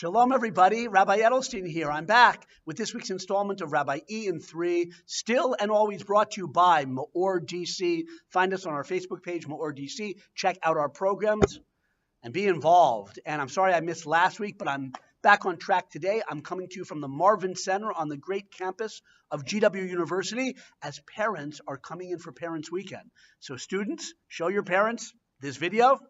Shalom, everybody. Rabbi Edelstein here. I'm back with this week's installment of Rabbi E in 3, still and always brought to you by MEOR DC. Find us on our Facebook page, MEOR DC. Check out our programs and be involved. And I'm sorry I missed last week, but I'm back on track today. I'm coming to you from the Marvin Center on the great campus of GW University as parents are coming in for Parents Weekend. So students, show your parents this video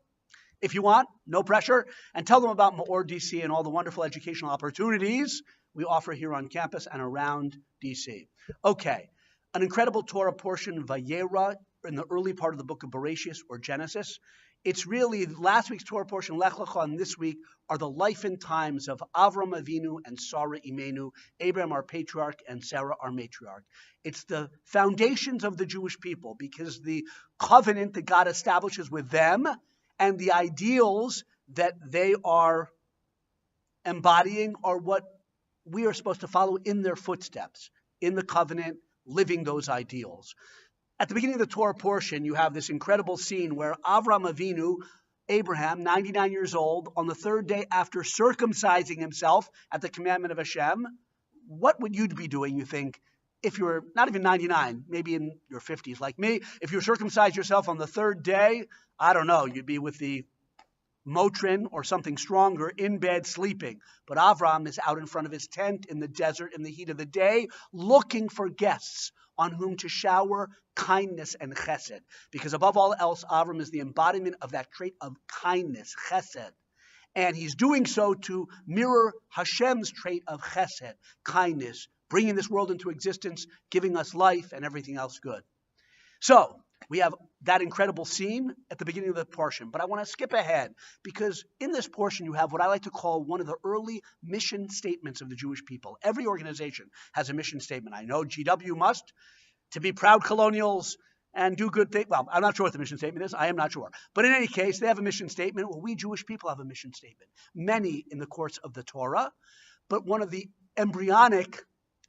if you want, no pressure, and tell them about MEOR DC and all the wonderful educational opportunities we offer here on campus and around DC. Okay, an incredible Torah portion, Vayeira, in the early part of the book of Bereshit or Genesis. It's really last week's Torah portion, Lech Lecha, and this week are the life and times of Avraham Avinu and Sarah Imenu, Abraham our patriarch and Sarah our matriarch. It's the foundations of the Jewish people because the covenant that God establishes with them and the ideals that they are embodying are what we are supposed to follow in their footsteps, in the covenant, living those ideals. At the beginning of the Torah portion, you have this incredible scene where Avraham Avinu, Abraham, 99 years old, on the third day after circumcising himself at the commandment of Hashem. What would you be doing, you think, if you were not even 99, maybe in your 50s like me? If you circumcised yourself on the third day, I don't know, you'd be with the Motrin or something stronger in bed sleeping. But Avraham is out in front of his tent in the desert in the heat of the day, looking for guests on whom to shower kindness and chesed. Because above all else, Avraham is the embodiment of that trait of kindness, chesed. And he's doing so to mirror Hashem's trait of chesed, kindness, bringing this world into existence, giving us life and everything else good. So we have that incredible scene at the beginning of the portion, but I want to skip ahead because in this portion you have what I like to call one of the early mission statements of the Jewish people. Every organization has a mission statement. I know GW must, to be proud colonials and do good things. Well, I'm not sure what the mission statement is. I am not sure. But in any case, they have a mission statement. Well, we Jewish people have a mission statement. Many in the course of the Torah, but one of the embryonic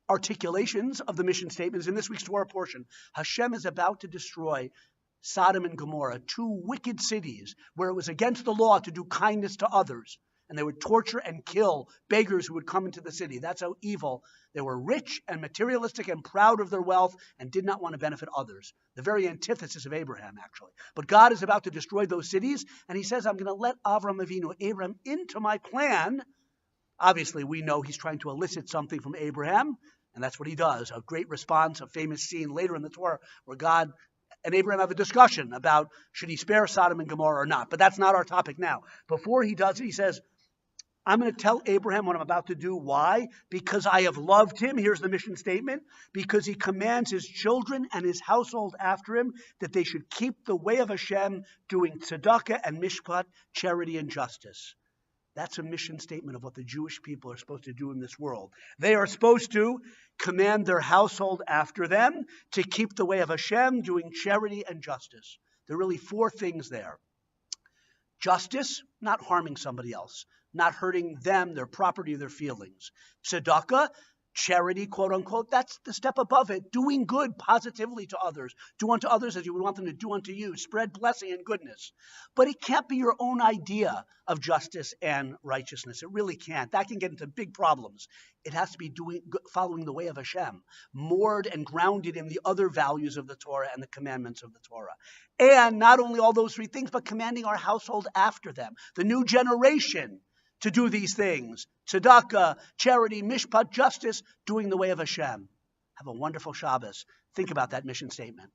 articulations of the mission statement is in this week's Torah portion. Hashem is about to destroy Sodom and Gomorrah, two wicked cities where it was against the law to do kindness to others. And they would torture and kill beggars who would come into the city. That's how evil. They were rich and materialistic and proud of their wealth and did not want to benefit others. The very antithesis of Abraham, actually. But God is about to destroy those cities. And he says, I'm going to let Avraham Avinu, Abraham, into my plan. Obviously, we know he's trying to elicit something from Abraham. And that's what he does. A great response, a famous scene later in the Torah where God and Abraham have a discussion about should he spare Sodom and Gomorrah or not. But that's not our topic now. Before he does it, he says, I'm going to tell Abraham what I'm about to do. Why? Because I have loved him. Here's the mission statement. Because he commands his children and his household after him that they should keep the way of Hashem, doing tzedakah and mishpat, charity and justice. That's a mission statement of what the Jewish people are supposed to do in this world. They are supposed to command their household after them to keep the way of Hashem, doing charity and justice. There are really four things there. Justice, not harming somebody else, not hurting them, their property, their feelings. Tzedakah, charity, quote unquote, that's the step above it. Doing good positively to others. Do unto others as you would want them to do unto you. Spread blessing and goodness. But it can't be your own idea of justice and righteousness. It really can't. That can get into big problems. It has to be following the way of Hashem, moored and grounded in the other values of the Torah and the commandments of the Torah. And not only all those three things, but commanding our household after them, the new generation, to do these things. Tzedakah, charity, mishpat, justice, doing the way of Hashem. Have a wonderful Shabbos. Think about that mission statement.